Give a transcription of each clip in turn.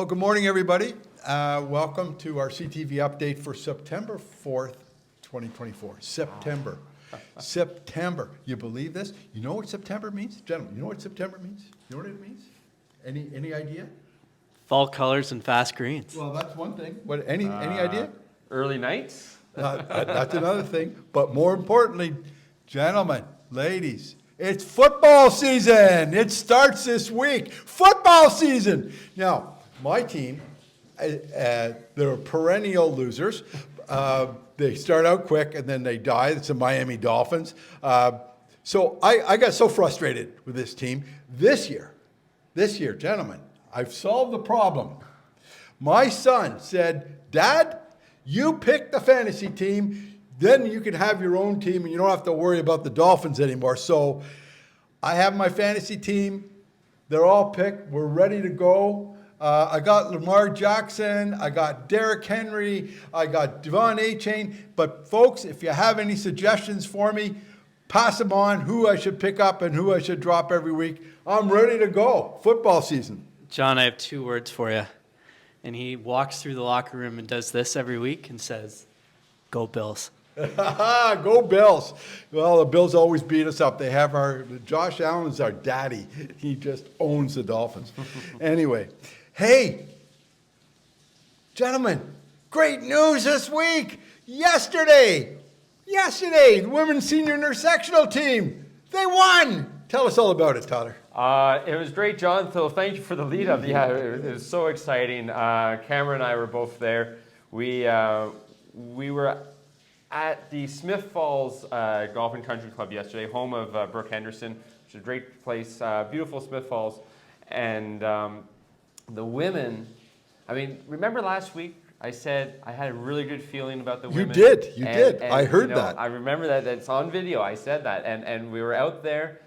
Well, good morning, everybody. Welcome to our CTV update for September 4th, 2024. September. September. You believe this? You know what September means? Gentlemen, you know what September means? You know what it means? Any idea? Fall colors and fast greens. Well, that's one thing. What? Any idea? Early nights? That's another thing. But more importantly, gentlemen, ladies, it's football season. It starts this week. Football season. Now, my team, they're perennial losers. They start out quick and then they die. It's the Miami Dolphins. So I got so frustrated with this team. This year, gentlemen, I've solved the problem. My son said, Dad, you pick the fantasy team, then you can have your own team and you don't have to worry about the Dolphins anymore. So I have my fantasy team. They're all picked. We're ready to go. I got Lamar Jackson. I got Derrick Henry. I got Devon Achane. But folks, if you have any suggestions for me, pass them on, who I should pick up and who I should drop every week. I'm ready to go. Football season. John, I have 2 words for you. And he walks through the locker room and does this every week and says, "Go Bills." Go Bills. Well, the Bills always beat us up. They have Josh Allen's our daddy. He just owns the Dolphins. Anyway, hey, gentlemen, great news this week. Yesterday, the women's senior intersectional team, they won. Tell us all about it, Tyler. It was great, John. So thank you for the lead up. Yeah, it was so exciting. Cameron and I were both there. We were at the Smith Falls Golf and Country Club yesterday, home of Brooke Henderson, which is a great place, beautiful Smith Falls. And the women, I mean, remember last week I said I had a really good feeling about the women? You did. I heard that. I remember that. It's on video. I said that. And we were out there.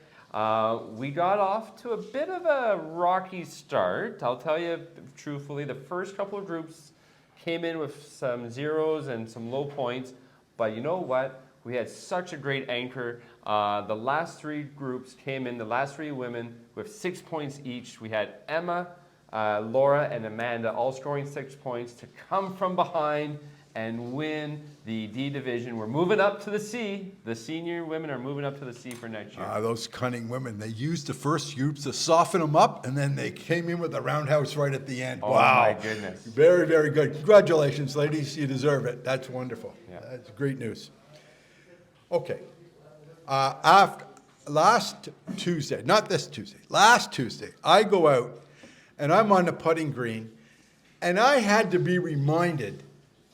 We got off to a bit of a rocky start. I'll tell you truthfully, the first couple of groups came in with some zeros and some low points. But you know what? We had such a great anchor. The last 3 groups came in, the last 3 women with 6 points each. We had Emma, Laura, and Amanda all scoring 6 points to come from behind and win the D division. We're moving up to the C. The senior women are moving up to the C for next year. Those cunning women. They used the first groups to soften them up, and then they came in with a roundhouse right at the end. Oh, wow. my goodness. Very, very good. Congratulations, ladies. You deserve it. That's wonderful. Yeah. That's great news. Okay. Last Tuesday, not this Tuesday, last Tuesday, I go out, and I'm on the putting green, and I had to be reminded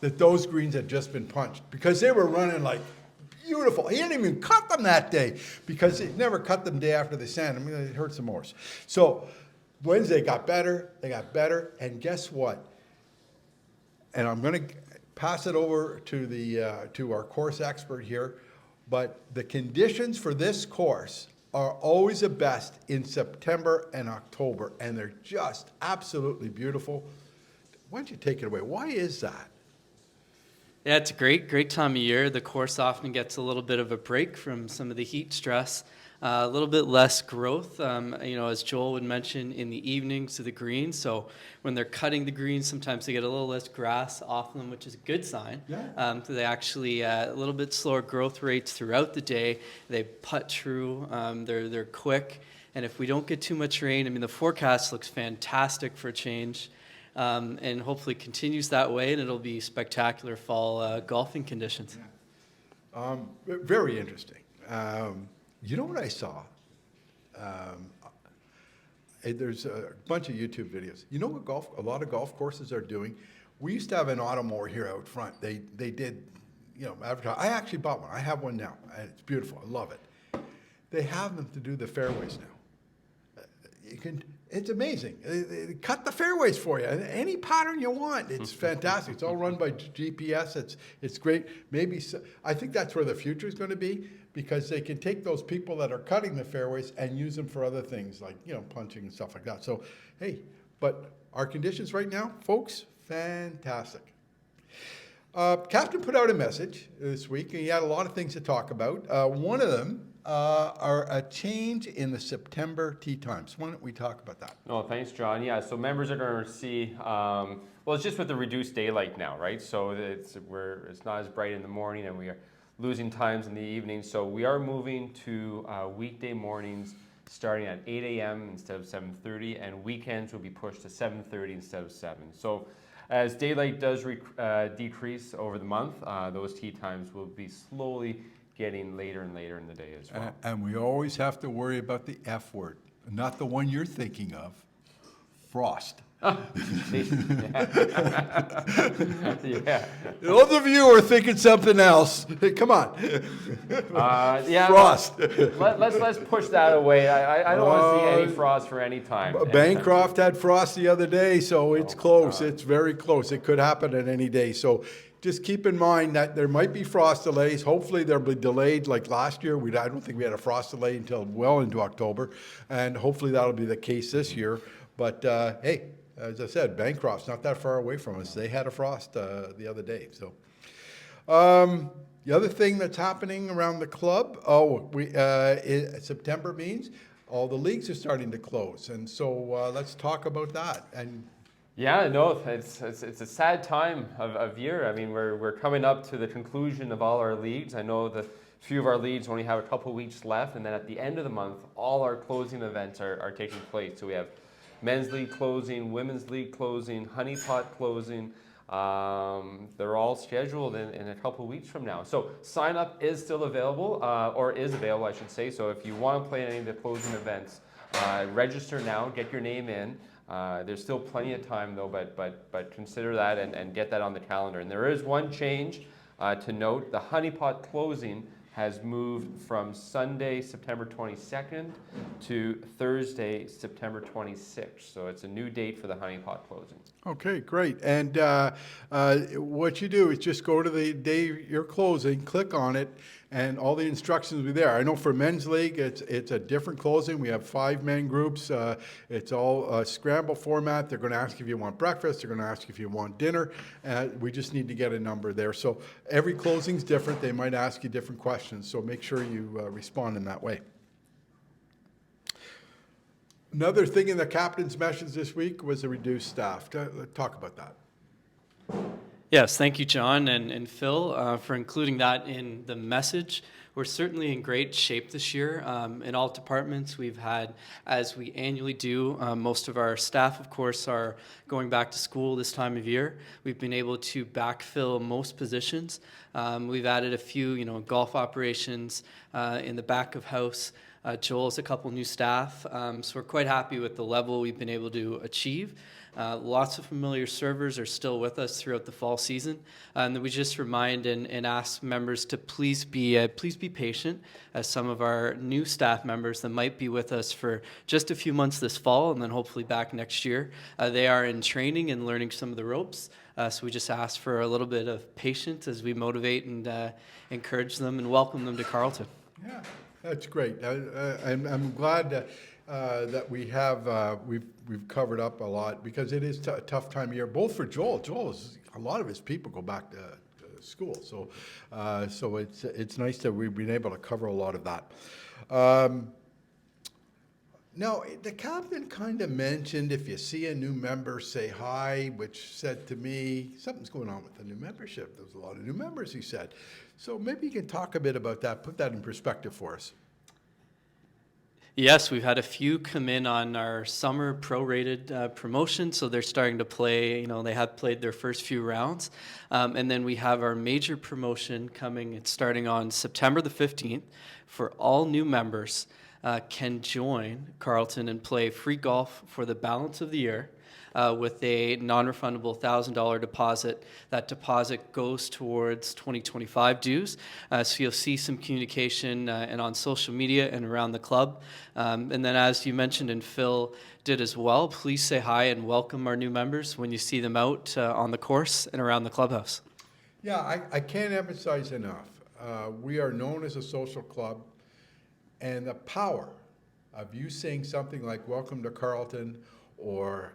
that those greens had just been punched because they were running like beautiful. He didn't even cut them that day because he never cut them the day after they sand. I mean, it hurt some more. So Wednesday got better, and guess what? And I'm going to pass it over to our course expert here, but the conditions for this course are always the best in September and October, and they're just absolutely beautiful. Why don't you take it away? Why is that? Yeah, it's a great time of year. The course often gets a little bit of a break from some of the heat stress, a little bit less growth, as Joel would mention in the evenings to the greens. So when they're cutting the greens, sometimes they get a little less grass off them, which is a good sign. Yeah. So they actually a little bit slower growth rates throughout the day. They putt through. They're quick. And if we don't get too much rain, I mean, the forecast looks fantastic for a change. And hopefully continues that way, and it'll be spectacular fall golfing conditions. Yeah. Very interesting. You know what I saw? There's a bunch of YouTube videos. You know what a lot of golf courses are doing? We used to have an automower here out front. They did, advertise. I actually bought one. I have one now. It's beautiful. I love it. They have them to do the fairways now. It's amazing. They cut the fairways for you. Any pattern you want. It's fantastic. It's all run by GPS. It's great. I think that's where the future is going to be, because they can take those people that are cutting the fairways and use them for other things like, punching and stuff like that. So, hey, but our conditions right now, folks, fantastic. Captain put out a message this week, and he had a lot of things to talk about. One of them are a change in the September tee times. Why don't we talk about that? No, thanks, John. Yeah, so members are going to see, well, it's just with the reduced daylight now, right? So it's not as bright in the morning, and we are losing times in the evening. So we are moving to weekday mornings starting at 8 a.m. instead of 7:30, and weekends will be pushed to 7:30 instead of 7. So as daylight does decrease over the month, those tee times will be slowly getting later and later in the day as well. And we always have to worry about the F word, not the one you're thinking of, frost. Yeah. Those of you who are thinking something else, hey, come on. Yeah. Frost. Let's push that away. I don't want to see any frost for any time. Bancroft had frost the other day, so it's close. God. It's very close. It could happen at any day. So just keep in mind that there might be frost delays. Hopefully they'll be delayed like last year. I don't think we had a frost delay until well into October, and hopefully that'll be the case this year. But hey, as I said, Bancroft's not that far away from us. They had a frost the other day. So the other thing that's happening around the club, September means all the leagues are starting to close, and so let's talk about that. And yeah, no, it's a sad time of year. I mean, we're coming up to the conclusion of all our leagues. I know that a few of our leagues only have a couple weeks left, and then at the end of the month, all our closing events are taking place. So we have men's league closing, women's league closing, honey pot closing. They're all scheduled in a couple weeks from now. So sign up is still available, or is available, I should say. So if you want to play any of the closing events, register now, get your name in. There's still plenty of time though, but consider that and get that on the calendar. And there is one change to note. The honey pot closing has moved from Sunday, September 22nd to Thursday, September 26th. So it's a new date for the honey pot closing. okay, great. And what you do is just go to the day you're closing, click on it, and all the instructions will be there. I know for men's league, it's a different closing. We have 5-man groups. It's all a scramble format. They're going to ask if you want breakfast. They're going to ask if you want dinner. We just need to get a number there. So every closing's different. They might ask you different questions. So make sure you respond in that way. Another thing in the captain's message this week was the reduced staff. Talk about that. Yes, thank you, John and Phil, for including that in the message. We're certainly in great shape this year. In all departments, we've had, as we annually do, most of our staff, of course, are going back to school this time of year. We've been able to backfill most positions. We've added a few, golf operations in the back of house. Joel's a couple new staff, so we're quite happy with the level we've been able to achieve. Lots of familiar servers are still with us throughout the fall season, and we just remind and ask members to please be patient, as some of our new staff members that might be with us for just a few months this fall and then hopefully back next year. They are in training and learning some of the ropes, so we just ask for a little bit of patience as we motivate and encourage them and welcome them to Carleton. Yeah, that's great. I'm glad that we have we've covered up a lot, because it is a tough time of year, both for Joel. Joel is, a lot of his people go back to school, so it's nice that we've been able to cover a lot of that. Now, the captain kind of mentioned if you see a new member, say hi, which said to me something's going on with the new membership. There's a lot of new members, he said. So maybe you can talk a bit about that, put that in perspective for us. Yes, we've had a few come in on our summer prorated promotion, so they're starting to play. They have played their first few rounds, and then we have our major promotion coming. It's starting on September the 15th. For all new members, can join Carleton and play free golf for the balance of the year. With a non-refundable $1,000 deposit. That deposit goes towards 2025 dues. So you'll see some communication and on social media and around the club. And then, as you mentioned and Phil did as well, please say hi and welcome our new members when you see them out on the course and around the clubhouse. Yeah, I can't emphasize enough. We are known as a social club, and the power of you saying something like "Welcome to Carleton," or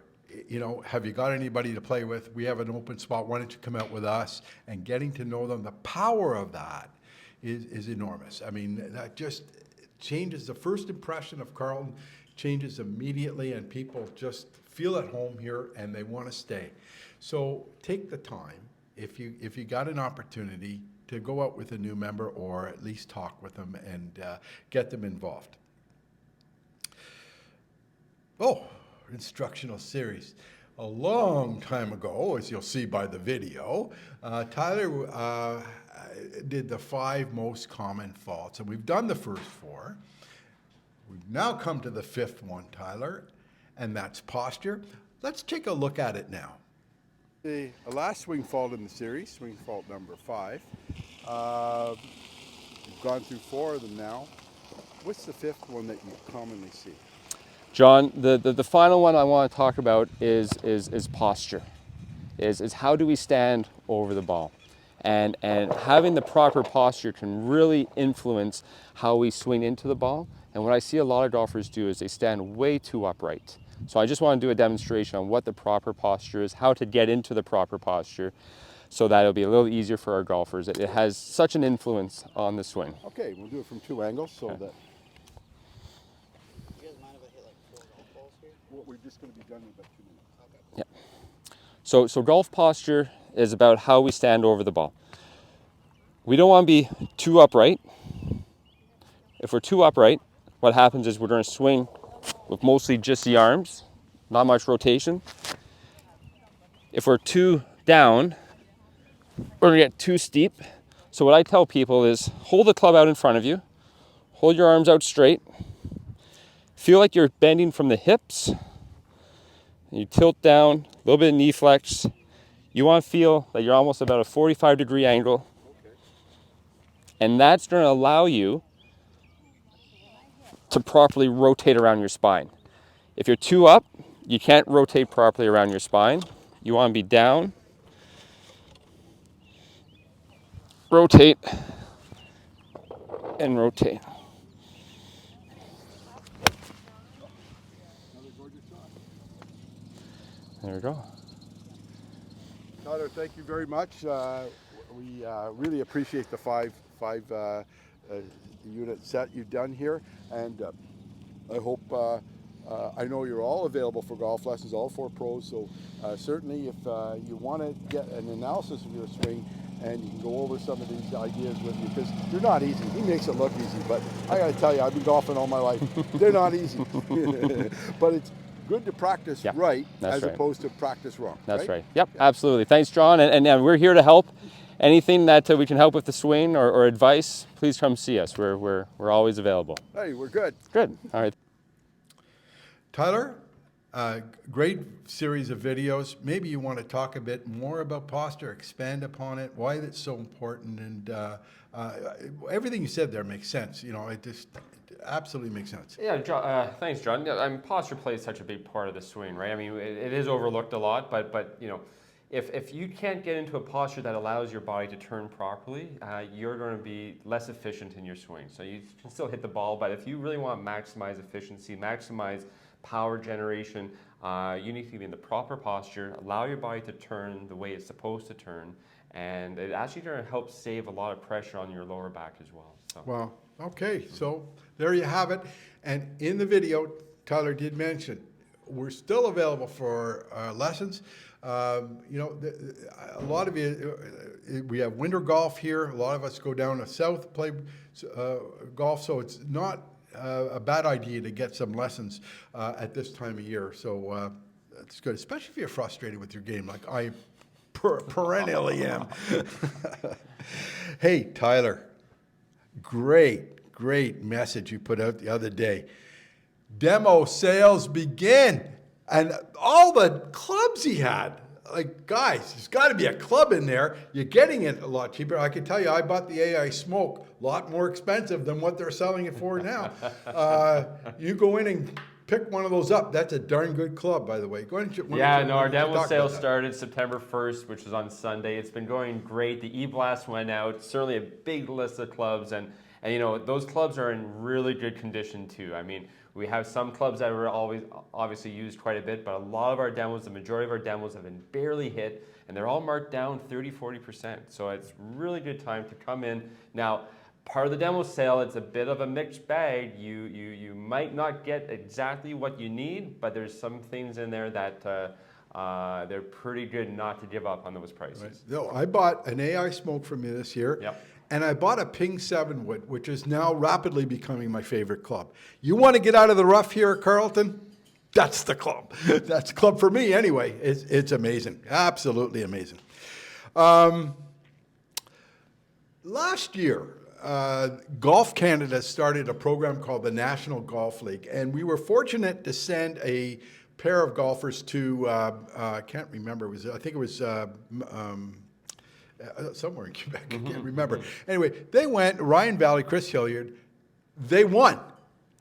have you got anybody to play with? We have an open spot. Why don't you come out with us? And getting to know them, the power of that is enormous. I mean, changes the first impression of Carleton, changes immediately, and people just feel at home here and they want to stay. So take the time, if you got an opportunity, to go out with a new member or at least talk with them and get them involved. Oh, instructional series. A long time ago, as you'll see by the video, Tyler did the 5 most common faults, and we've done the first 4. We've now come to the 5th one, Tyler, and that's posture. Let's take a look at it now. The last swing fault in the series, swing fault number 5. We've gone through 4 of them now. What's the 5th one that you commonly see? John, the final one I want to talk about is posture. Is how do we stand over the ball? And having the proper posture can really influence how we swing into the ball. And what I see a lot of golfers do is they stand way too upright. So I just want to do a demonstration on what the proper posture is, how to get into the proper posture, so that it'll be a little easier for our golfers. It has such an influence on the swing. Okay, we'll do it from 2 angles so that... We're just going to be done in about 2 minutes. Okay. Yeah. So golf posture is about how we stand over the ball. We don't want to be too upright. If we're too upright, what happens is we're going to swing with mostly just the arms, not much rotation. If we're too down, we're going to get too steep. So what I tell people is hold the club out in front of you, hold your arms out straight, feel like you're bending from the hips. You tilt down, a little bit of knee flex. You want to feel that you're almost about a 45-degree angle. Okay. And that's going to allow you to properly rotate around your spine. If you're too up, you can't rotate properly around your spine. You want to be down, rotate, and rotate. There we go. Tyler, thank you very much. We really appreciate the five unit set you've done here, and I hope, I know you're all available for golf lessons, all 4 pros, so certainly if you want to get an analysis of your swing, and you can go over some of these ideas with you, because they're not easy. He makes it look easy, but I got to tell you, I've been golfing all my life. They're not easy. But it's good to practice right as opposed to practice wrong. That's right. Yep, absolutely. Thanks, John. And we're here to help. Anything that we can help with the swing or advice, please come see us. We're always available. Hey, we're good. Good. All right. Tyler, great series of videos. Maybe you want to talk a bit more about posture, expand upon it, why it's so important, and everything you said there makes sense. You know, it just absolutely makes sense. Yeah, thanks, John. Yeah, I mean, posture plays such a big part of the swing, right? I mean, it is overlooked a lot, but you know, if you can't get into a posture that allows your body to turn properly, you're going to be less efficient in your swing. So you can still hit the ball, but if you really want to maximize efficiency, maximize power generation, you need to be in the proper posture, allow your body to turn the way it's supposed to turn, and it actually going to help save a lot of pressure on your lower back as well. So. Well, okay, so there you have it. And in the video, Tyler did mention, we're still available for lessons. You know, a lot of you, we have winter golf here. A lot of us go down to south, play golf, so it's not a bad idea to get some lessons at this time of year. So it's good, especially if you're frustrated with your game like I perennially am. Hey, Tyler, great message you put out the other day. Demo sales begin. And all the clubs he had, like, guys, there's got to be a club in there. You're getting it a lot cheaper. I can tell you, I bought the AI Smoke, a lot more expensive than what they're selling it for now. You go in and pick one of those up. That's a darn good club, by the way. Go ahead and our demo sale started September 1st, which was on Sunday. It's been going great. The E-Blast went out. Certainly a big list of clubs, and you know, those clubs are in really good condition too. I mean, we have some clubs that were always obviously used quite a bit, but a lot of our demos, the majority of our demos have been barely hit, and they're all marked down 30-40%. So it's really good time to come in. Now, part of the demo sale, it's a bit of a mixed bag. You might not get exactly what you need, but there's some things in there that they're pretty good not to give up on those prices. Right. No, I bought an AI smoke from you this year. Yep. And I bought a Ping 7 wood, which is now rapidly becoming my favorite club. You want to get out of the rough here at Carleton? That's the club. That's the club for me anyway. It's amazing. Absolutely amazing. Last year, Golf Canada started a program called the National Golf League, and we were fortunate to send a pair of golfers to, I can't remember, I think it was somewhere in Quebec, I can't remember. Anyway, they went, Ryan Valley, Chris Hilliard, they won.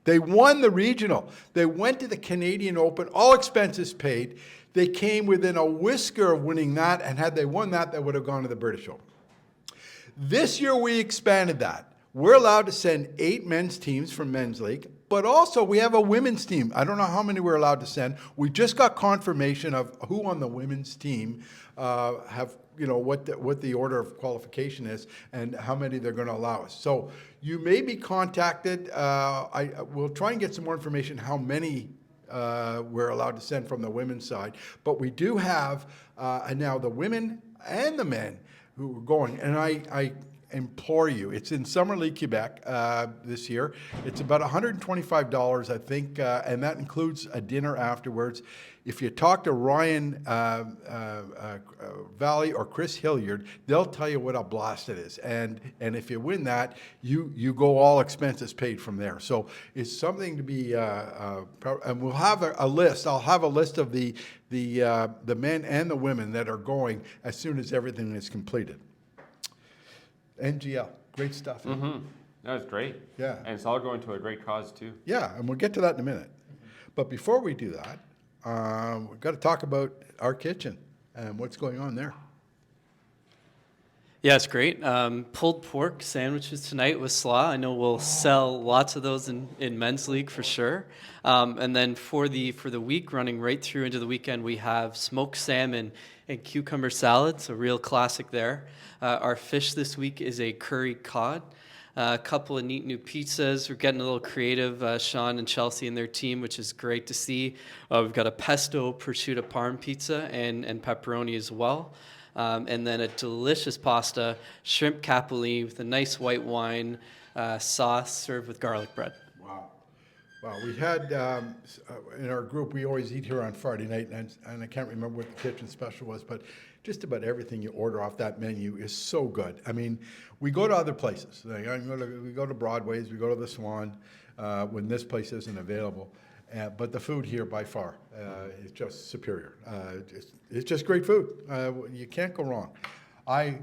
They won the regional. They went to the Canadian Open, all expenses paid. They came within a whisker of winning that, and had they won that, they would have gone to the British Open. This year we expanded that. We're allowed to send 8 men's teams from Men's League, but also we have a women's team. I don't know how many we're allowed to send. We just got confirmation of who on the women's team have, what the order of qualification is and how many they're going to allow us. So you may be contacted. We'll try and get some more information how many we're allowed to send from the women's side. But we do have now the women and the men who are going. And I implore you, it's in Summer League, Quebec this year. It's about $125, I think, and that includes a dinner afterwards. If you talk to Ryan Valley or Chris Hilliard, they'll tell you what a blast it is. And if you win that, you go all expenses paid from there. So it's something to be proud. And we'll have a list. I'll have a list of the men and the women that are going as soon as everything is completed. NGL, great stuff. Mm-hmm. That's great. Yeah. And it's all going to a great cause too. Yeah, and we'll get to that in a minute. But before we do that, we've got to talk about our kitchen and what's going on there. Yeah, it's great. Pulled pork sandwiches tonight with slaw. I know we'll sell lots of those in Men's League for sure. And then for the week, running right through into the weekend, we have smoked salmon and cucumber salad, so real classic there. Our fish this week is a curry cod. A couple of neat new pizzas. We're getting a little creative, Sean and Chelsea and their team, which is great to see. We've got a pesto prosciutto parm pizza and pepperoni as well. And then a delicious pasta, shrimp capelli with a nice white wine sauce served with garlic bread. Wow. Well, we had, in our group, we always eat here on Friday night, and I can't remember what the kitchen special was, but just about everything you order off that menu is so good. I mean, we go to other places. We go to Broadway's, we go to the Swan when this place isn't available. But the food here, by far, is just superior. It's just great food. You can't go wrong. I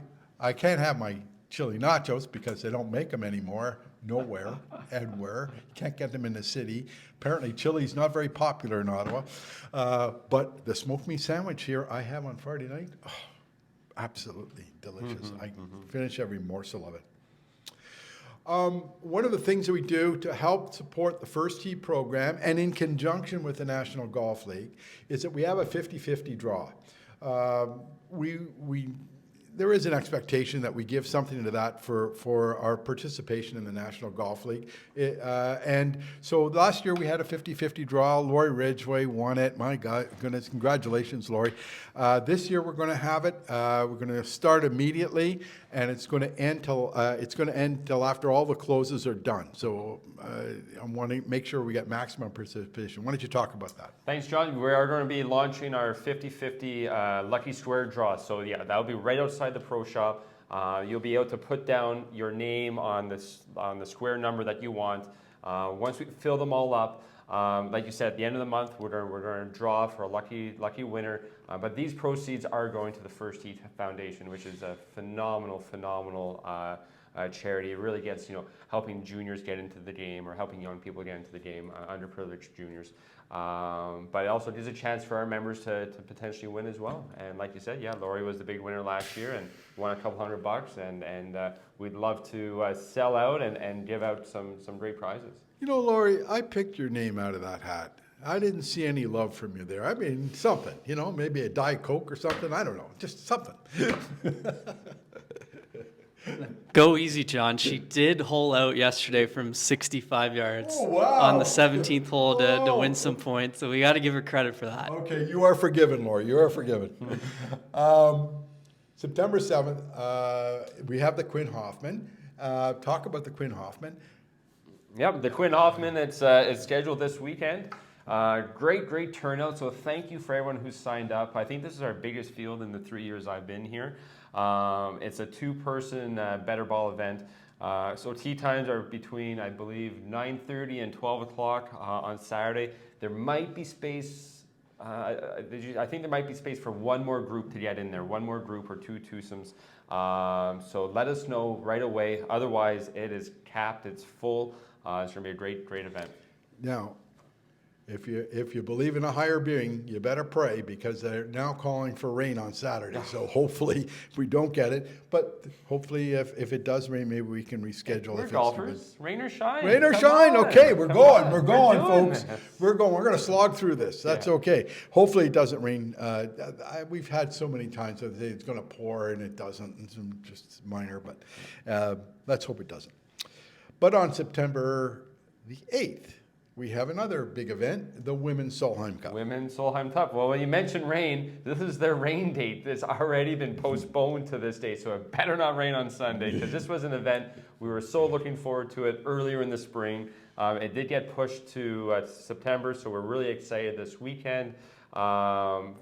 can't have my chili nachos because they don't make them anymore. Nowhere, anywhere. You can't get them in the city. Apparently, chili's not very popular in Ottawa. But the smoked meat sandwich here I have on Friday night, absolutely delicious. I finish every morsel of it. One of the things that we do to help support the First Tee program, and in conjunction with the National Golf League, is that we have a 50-50 draw. There is an expectation that we give something to that for our participation in the National Golf League. And so last year we had a 50-50 draw. Lori Ridgway won it. My goodness, congratulations, Lori. This year we're going to have it. We're going to start immediately, and it's going to end till after all the closes are done. So I want to make sure we get maximum participation. Why don't you talk about that? Thanks, John. We are going to be launching our 50-50 Lucky Square draw. So yeah, that'll be right outside the pro shop. You'll be able to put down your name on the square number that you want. Once we fill them all up, like you said, at the end of the month, we're going to draw for a lucky winner. But these proceeds are going to the First Tee Foundation, which is a phenomenal charity. It really gets, helping juniors get into the game or helping young people get into the game, underprivileged juniors. But it also gives a chance for our members to potentially win as well. And like you said, yeah, Lori was the big winner last year and won a couple $100, and we'd love to sell out and give out some great prizes. Lori, I picked your name out of that hat. I didn't see any love from you there. I mean, something, maybe a Diet Coke or something. I don't know, just something. Go easy, John. She did hole out yesterday from 65 yards Oh, wow. on the 17th hole to win Oh. some points. So we got to give her credit for that. Okay, you are forgiven, Lori. You are forgiven. September 7th, we have the Quinn Hoffman. Talk about the Quinn Hoffman. Yep, the Quinn Hoffman, it's scheduled this weekend. Great turnout. So thank you for everyone who's signed up. I think this is our biggest field in the 3 years I've been here. It's a two-person better ball event. So tee times are between, I believe, 9:30 and 12 o'clock on Saturday. There might be space. I think there might be space for one more group to get in there, one more group or two twosomes. So let us know right away. Otherwise, it is capped. It's full. It's going to be a great event. Now, if you believe in a higher being, you better pray, because they're now calling for rain on Saturday. So hopefully we don't get it. But hopefully if it does rain, maybe we can reschedule. We're if golfers. Rain or shine. Rain or Come shine. on. Okay, we're Come going. on. We're going, doing folks. this. We're going. We're going to slog through this. That's Yeah. okay. Hopefully it doesn't rain. We've had so many times that it's going to pour and it doesn't. It's just minor, but let's hope it doesn't. But on September the 8th, we have another big event, the Women's Solheim Cup. Women's Solheim Cup. Well, when you mentioned rain, this is their rain date. It's already been postponed to this date, so it better not rain on Sunday, because this was an event we were so looking forward to it earlier in the spring. It did get pushed to September, so we're really excited this weekend.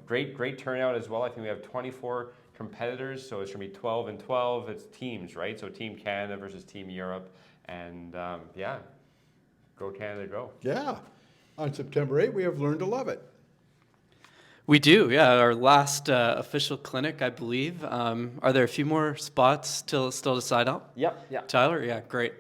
Great turnout as well. I think we have 24 competitors, so it's going to be 12 and 12. It's teams, right? So Team Canada versus Team Europe, and yeah. Go Canada, go. Yeah. On September 8th, we have Learn to Love It. We do, yeah. Our last official clinic, I believe. Are there a few more spots still to sign up? Yep. Tyler? Yeah, great.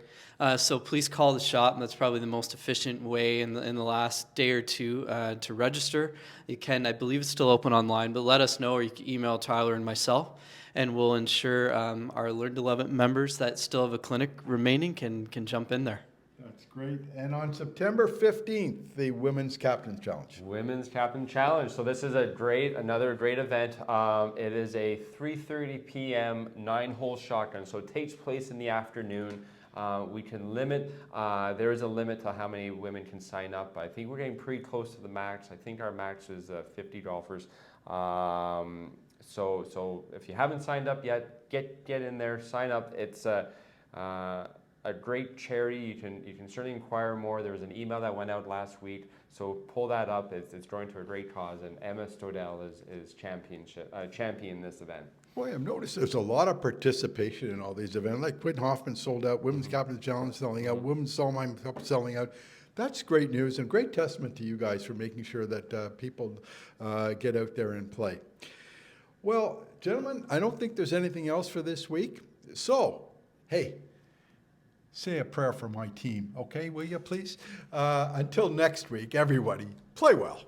So please call the shop, and that's probably the most efficient way in the last day or two to register. You can, I believe it's still open online, but let us know, or you can email Tyler and myself, and we'll ensure our Learn to Love It members that still have a clinic remaining can jump in there. That's great. And on September 15th, the Women's Captain's Challenge. Women's Captain Challenge. So this is another great event. It is a 3:30 p.m. 9-hole shotgun. So it takes place in the afternoon. We can limit, there is a limit to how many women can sign up. I think we're getting pretty close to the max. I think our max is 50 golfers. So if you haven't signed up yet, get in there, sign up. It's a great charity. You can certainly inquire more. There was an email that went out last week, so pull that up. It's going to a great cause, and Emma Stodell is champion this event. Boy, I've noticed there's a lot of participation in all these events. Like Quinn Hoffman sold out, Women's Captain's Challenge selling out, Women's Solheim Cup selling out. That's great news and great testament to you guys for making sure that people get out there and play. Well, gentlemen, I don't think there's anything else for this week. So, hey, say a prayer for my team, okay, will you please? Until next week, everybody, play well.